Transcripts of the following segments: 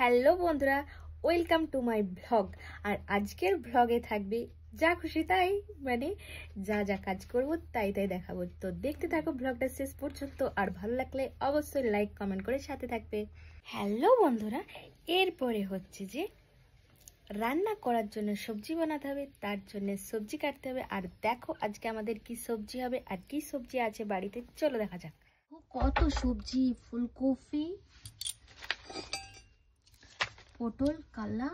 Hello বন্ধুরা, welcome to my blog. আর আজকের ব্লগে থাকবে যা খুশি তাই, মানে যা যা কাজ করব তাই তাই দেখাবো। তো দেখতে থাকো ব্লগটা শেষ পর্যন্ত, আর ভালো লাগলে অবশ্যই লাইক কমেন্ট করে সাথে থাকবে। হ্যালো বন্ধুরা, এরপরে হচ্ছে যে রান্না করার জন্য সবজি বানাতে হবে, তার জন্য সবজি কাটতে হবে। আর দেখো আজকে আমাদের কি সবজি হবে আর কি সবজি আছে বাড়িতে, চলো দেখা যাক। কত সবজি, ফুলকপি, পটল, কাল্লা।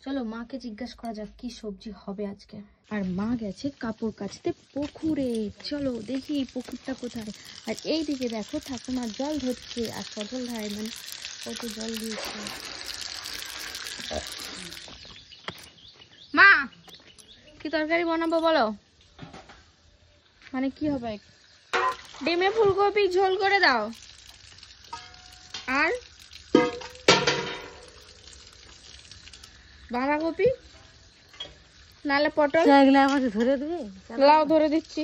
চলো মাকে জিজ্ঞাসা করা যাক কি সবজি হবে আজকে। আর মা গেছে কাপড় কাচতে পুকুরে। চলো দেখি পুকুরটা কোথায়। আর এই দিকে দেখো ঠাকুমা জল ধরছে, আর সজল ভাই মানে কত জল দিয়েছে। মা কি তরকারি বানাবো বলো, মানে কি হবে? ডিমে ফুলকপি ঝোল করে দাও, আর বাঁধাকপি নালে পটল। আমাকে ধরে দিবি? লাউ ধরে দিচ্ছি।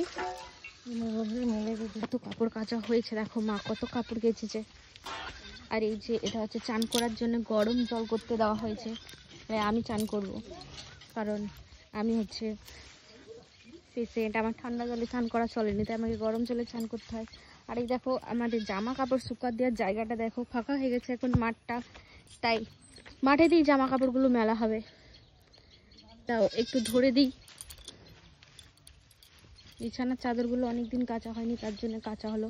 কত কাপড় কাচা হয়েছে, দেখো মা কত কাপড় কেচেছে। আর এই যে এটা হচ্ছে চান করার জন্য গরম জল করতে দেওয়া হয়েছে। আমি চান করব কারণ আমি হচ্ছে পেশেন্ট, আমার ঠান্ডা জলে চান করা চলেনি, তাই আমাকে গরম জলে চান করতে হয়। আর এই দেখো আমাদের জামা কাপড় শুকাতে দেওয়ার জায়গাটা দেখো ফাঁকা হয়ে গেছে এখন মাঠটা, তাই মাঠে দিয়ে জামা কাপড়গুলো মেলা হবে। তাও একটু ধরে দিই। বিছানার চাদরগুলো অনেকদিন কাচা হয়নি, তার জন্য কাচা হলো।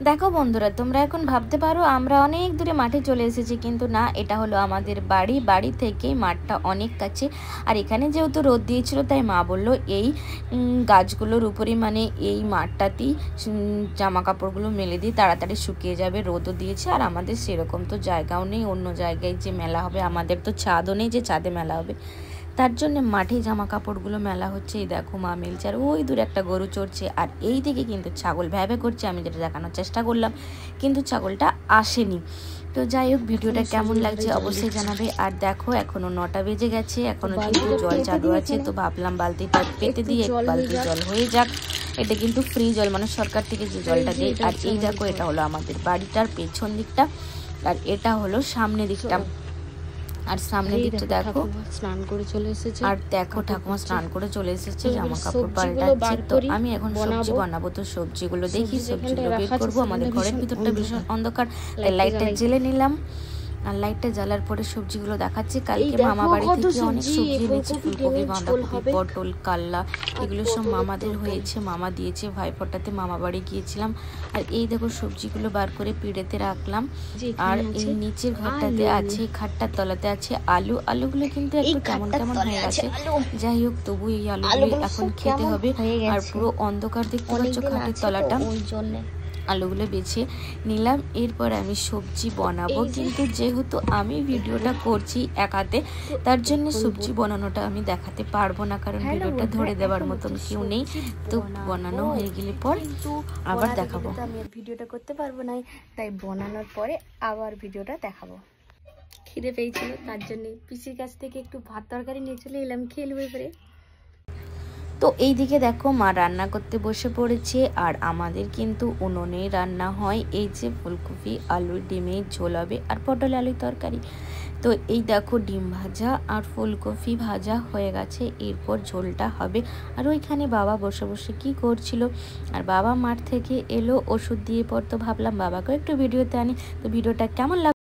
দেখো বন্ধুরা, তোমরা এখন ভাবতে পারো আমরা অনেক দূরে মাঠে চলে এসেছি, কিন্তু না, এটা হলো আমাদের বাড়ি থেকেই মাঠটা অনেক কাছে। আর এখানে যেহেতু রোদ দিয়েছিল, তাই মা বললো এই গাছগুলোর উপরে মানে এই মাঠটাতেই জামা কাপড়গুলো মেলে দিই, তাড়াতাড়ি শুকিয়ে যাবে। রোদও দিয়েছে, আর আমাদের সেরকম তো জায়গাও নেই অন্য জায়গায় যে মেলা হবে, আমাদের তো ছাদও নেই যে ছাদে মেলা হবে, তার জন্য মাঠে জামা কাপড়গুলো মেলা হচ্ছে। এই দেখো মা মেলছে, আর ওই দূরে একটা গরু চড়ছে, আর এই দিকে কিন্তু ছাগল ভ্যাবে করছে। আমি যেটা দেখানোর চেষ্টা করলাম, কিন্তু ছাগলটা আসেনি। তো যাই হোক, ভিডিওটা কেমন লাগছে অবশ্যই জানাবে। আর দেখো এখনো 9টা বেজে গেছে, এখনো কিন্তু জল চালু আছে। তো ভাবলাম বালতিটা পেতে দিয়ে এক বালতি জল হয়ে যাক। এটা কিন্তু ফ্রি জল, মানে সরকার থেকে যে জলটা দেয়। আর এই দেখো এটা হলো আমাদের বাড়িটার পেছন দিকটা, আর এটা হলো সামনে দিকটা। আর সামনের দিকটা দেখো স্নান করে চলে এসেছে, আর দেখো ঠাকুমা স্নান করে চলে এসেছে, জামা কাপড় পাল্টাচ্ছে। তো আমি এখন সবজি বানাবো, তো সবজিগুলো দেখি, সবজিগুলো বের করবো। আমাদের ঘরের ভিতরটা ভীষণ অন্ধকার, তাই লাইটটা জ্বেলে নিলাম। আর লাইটটা জ্বালার পরে সবজিগুলো দেখাচ্ছি। কালকে মামা বাড়ি থেকে অনেক সবজি এনেছে, ফুলকপি, বাঁধাকপি, পটল, কাল্লা, এগুলো সব মামাদের হয়েছে, মামা দিয়েছে। ভাইফোঁটাতে মামা বাড়ি গিয়েছিলাম। আর এই দেখো সবজিগুলো বার করে পিড়েতে রাখলাম। আর এই নিচের ঘরটাতে আছে, খাটটার তলাতে আছে আলু। আলুগুলো কিন্তু একটু কেমন কেমন হয়ে গেছে, যাই হোক তবু এই আলুগুলো এখন খেতে হবে। আর পুরো অন্ধকার দেখতে পাচ্ছ খাটের তলাটা, ওই জন্য আলুগুলো বেছে নিলাম। এরপর আমি সবজি বানাবো, কিন্তু যেহেতু আমি ভিডিওটা করছি একাতে, তার জন্য সবজি বানানোটা আমি দেখাতে পারবো না, কারণ ভিডিওটা ধরে দেওয়ার মতন কেউ নেই। তো বানানো হয়ে গেলে পর আবার দেখাবো। আমি ভিডিওটা করতে পারবো না, তাই বানানোর পরে আবার ভিডিওটা দেখাবো। খিদে পেয়েছিল, তার জন্য পিসির কাছ থেকে একটু ভাত তরকারি নিয়ে চলে এলাম, খেয়ে নেবো এবারে। তো এই দিকে দেখো মা রান্না করতে বসে পড়েছে। আর আমাদের কিন্তু উনুনে রান্না হয়। এই যে ফুলকপি আলুর ডিমের ঝোল হবে, আর পটল আলুর তরকারি। তো এই দেখো ডিম ভাজা আর ফুলকপি ভাজা হয়ে গেছে, এরপর ঝোলটা হবে। আর ওইখানে বাবা বসে বসে কি করছিল। আর বাবা মাঠ থেকে এলো ওষুধ দিয়ে পর, তো ভাবলাম বাবাকে একটু ভিডিওতে আনি। তো ভিডিওটা কেমন লাগলো